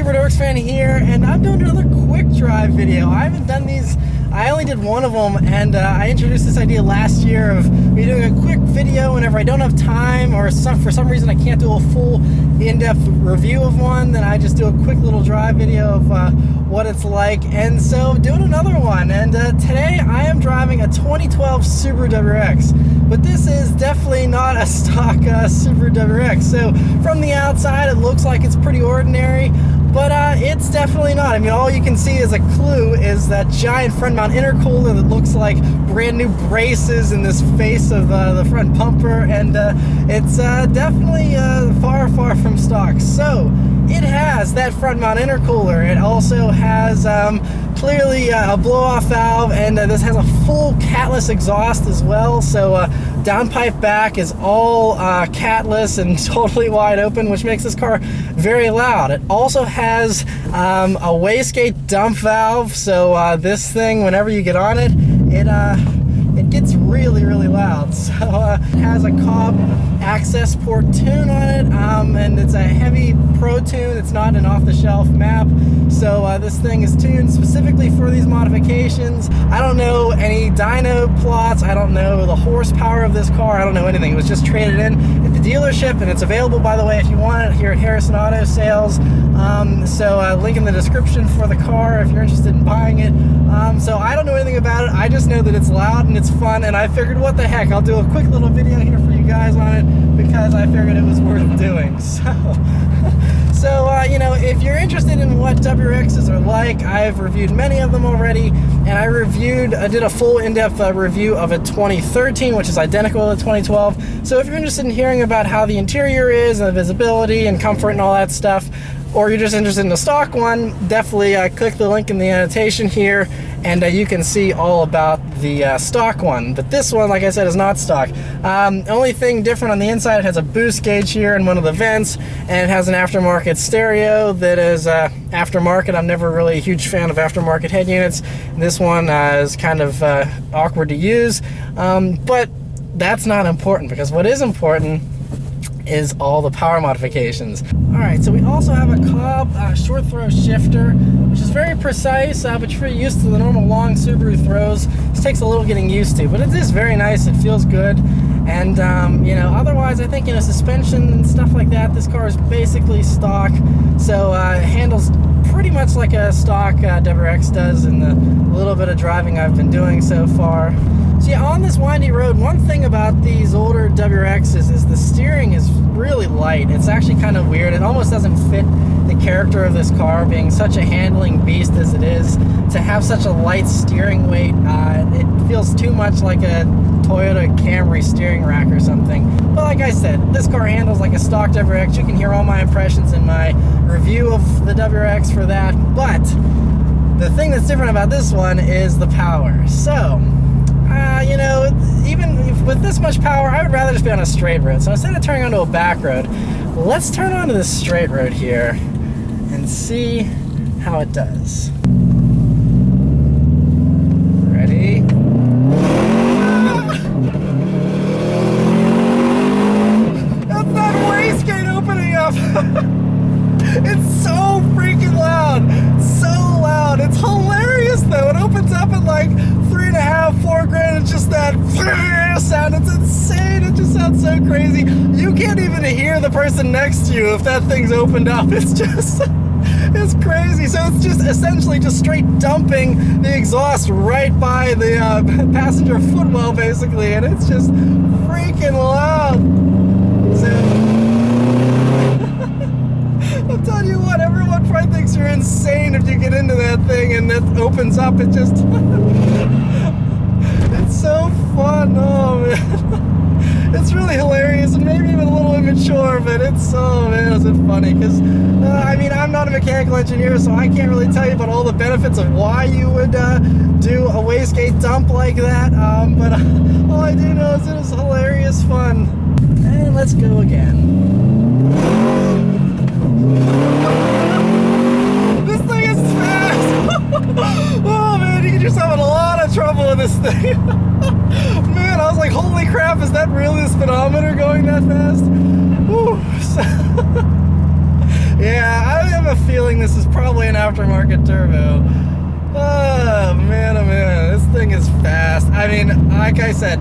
Super WRX fan here, and I'm doing another quick drive video. I haven't done these, I only did one of them, and I introduced this idea last year of me doing a quick video whenever I don't have time, or for some reason I can't do a full in-depth review of one, then I just do a quick little drive video of what it's like. And so doing another one, and today I am driving a 2012 Subaru WRX, but this is definitely not a stock Subaru WRX. So from the outside it looks like it's pretty ordinary, but it's definitely not. I mean, all you can see as a clue is that giant front mount intercooler that looks like brand new braces in this face of the front bumper, and it's definitely far from stock. So it has that front mount intercooler. It also has clearly a blow-off valve, and this has a full catless exhaust as well. So downpipe back is all catless and totally wide open, which makes this car very loud. It also has a wastegate dump valve, so this thing, whenever you get on it, it gets really loud. So it has a Cobb access port tune on it, and it's a heavy pro tune. It's not an off-the-shelf map, so this thing is tuned specifically for these modifications. I don't know any dyno plots, I don't know the horsepower of this car, I don't know anything. It was just traded in at the dealership, and it's available, by the way, if you want it, here at Harrison Auto Sales. So link in the description for the car if you're interested in buying it. So I don't know anything about it, I just know that it's loud and it's fun, and I figured, what the heck, I'll do a quick little video here for you guys on it, because I figured it was worth doing. So you know, if you're interested in what WRXs are like, I've reviewed many of them already, and I did a full in-depth review of a 2013, which is identical to the 2012. So if you're interested in hearing about how the interior is, and the visibility and comfort and all that stuff, or you're just interested in the stock one, definitely click the link in the annotation here, and you can see all about the stock one. But this one, like I said, is not stock. Only thing different on the inside, it has a boost gauge here in one of the vents, and it has an aftermarket stereo that is aftermarket. I'm never really a huge fan of aftermarket head units. This one is kind of awkward to use, but that's not important, because what is important is all the power modifications. Alright, so we also have a Cobb short throw shifter, which is very precise, but you're used to the normal long Subaru throws. This takes a little getting used to, but it is very nice, it feels good. And you know, otherwise I think, you know, suspension and stuff like that, this car is basically stock, so it handles pretty much like a stock WRX does in the little bit of driving I've been doing so far. So yeah, on this windy road, one thing about these older WRXs is the steering is really light. It's actually kind of weird. It almost doesn't fit the character of this car, being such a handling beast as it is. To have such a light steering weight, it feels too much like a Toyota Camry steering rack or something. But like I said, this car handles like a stock WRX. You can hear all my impressions in my review of the WRX for that. But the thing that's different about this one is the power. So you know, even with this much power, I would rather just be on a straight road. So instead of turning onto a back road, let's turn onto this straight road here and see how it does. Ready? That's that wastegate opening up! It's so freaking loud! So loud! It's hilarious though! It opens up at like 3.5, 4 grand. It's just that sound. It's insane. It just sounds so crazy. You can't even hear the person next to you if that thing's opened up. It's just, it's crazy. So it's just essentially just straight dumping the exhaust right by the passenger footwell, basically, and it's just freaking loud. So I'm telling you what, everyone probably thinks you're insane if you get into that thing and that opens up. It just it's so fun. Oh man, it's really hilarious and maybe even a little immature, but it's, oh man, is it funny? Because I mean, I'm not a mechanical engineer, so I can't really tell you about all the benefits of why you would do a wastegate dump like that, but all I do know is it is hilarious fun. And let's go again. This thing is fast! Oh man, you can just have a lot of trouble with this thing. Man, I was like, holy crap, is that really the speedometer going that fast? Whew. Yeah, I have a feeling this is probably an aftermarket turbo. Oh man, this thing is fast. I mean, like I said,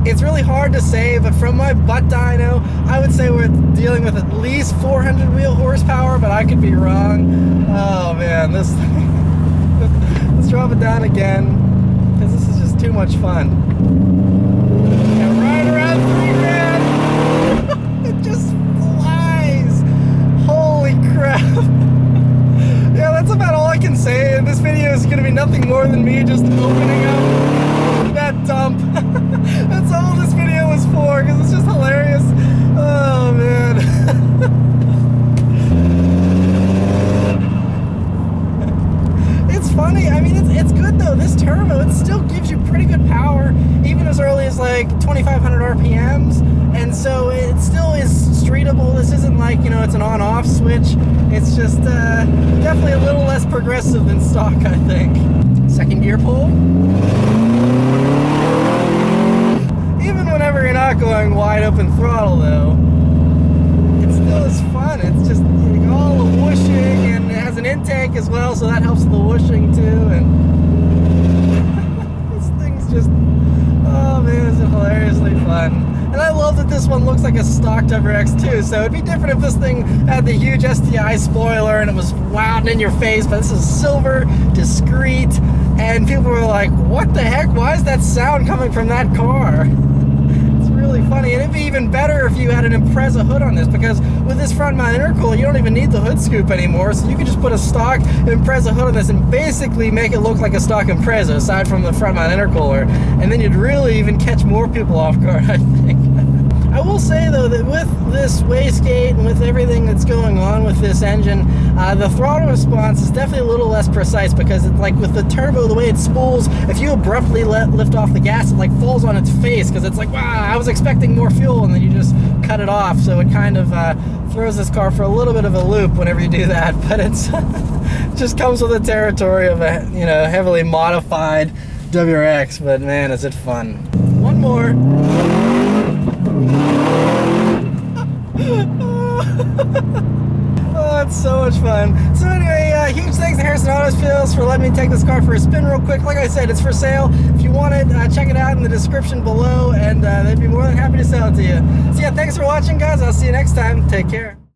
it's really hard to say, but from my butt dyno, I would say we're dealing with at least 400 wheel horsepower, but I could be wrong. Oh man, let's drop it down again, because this is just too much fun. And right around 3 grand, it just flies. Holy crap. Yeah, that's about all I can say. This video is going to be nothing more than me just opening up that dump. That's all this video was for, because it's just hilarious. Oh, man. It's funny. I mean, it's good, though. This turbo, it still gives you pretty good power, even as early as, like, 2,500 RPMs. And so it still is streetable. This isn't like, you know, it's an on-off switch. It's just definitely a little less progressive than stock, I think. Second gear pull. Even whenever you're not going wide open throttle, though, it still is fun. It's just all the whooshing, and it has an intake as well, so that helps with the whooshing too. And this thing's just, oh man, it's hilariously fun. And I love that this one looks like a stock WRX too, so it'd be different if this thing had the huge STI spoiler and it was wowing in your face, but this is silver, discreet, and people were like, what the heck, why is that sound coming from that car? It's really funny, and it'd be even better if you had an Impreza hood on this, because with this front mount intercooler, you don't even need the hood scoop anymore, so you could just put a stock Impreza hood on this and basically make it look like a stock Impreza, aside from the front mount intercooler, and then you'd really even catch more people off guard, I think. I will say though that with this wastegate and with everything that's going on with this engine, the throttle response is definitely a little less precise, because it's like with the turbo, the way it spools, if you abruptly lift off the gas, it like falls on its face, because it's like, wow, I was expecting more fuel, and then you just cut it off. So it kind of throws this car for a little bit of a loop whenever you do that, but it's it just comes with the territory of a, you know, heavily modified WRX. But man, is it fun. One more. Oh, it's so much fun. So anyway, huge thanks to Harrison Autosales for letting me take this car for a spin real quick. Like I said, it's for sale. If you want it, check it out in the description below, and they'd be more than happy to sell it to you. So yeah, thanks for watching, guys. I'll see you next time. Take care.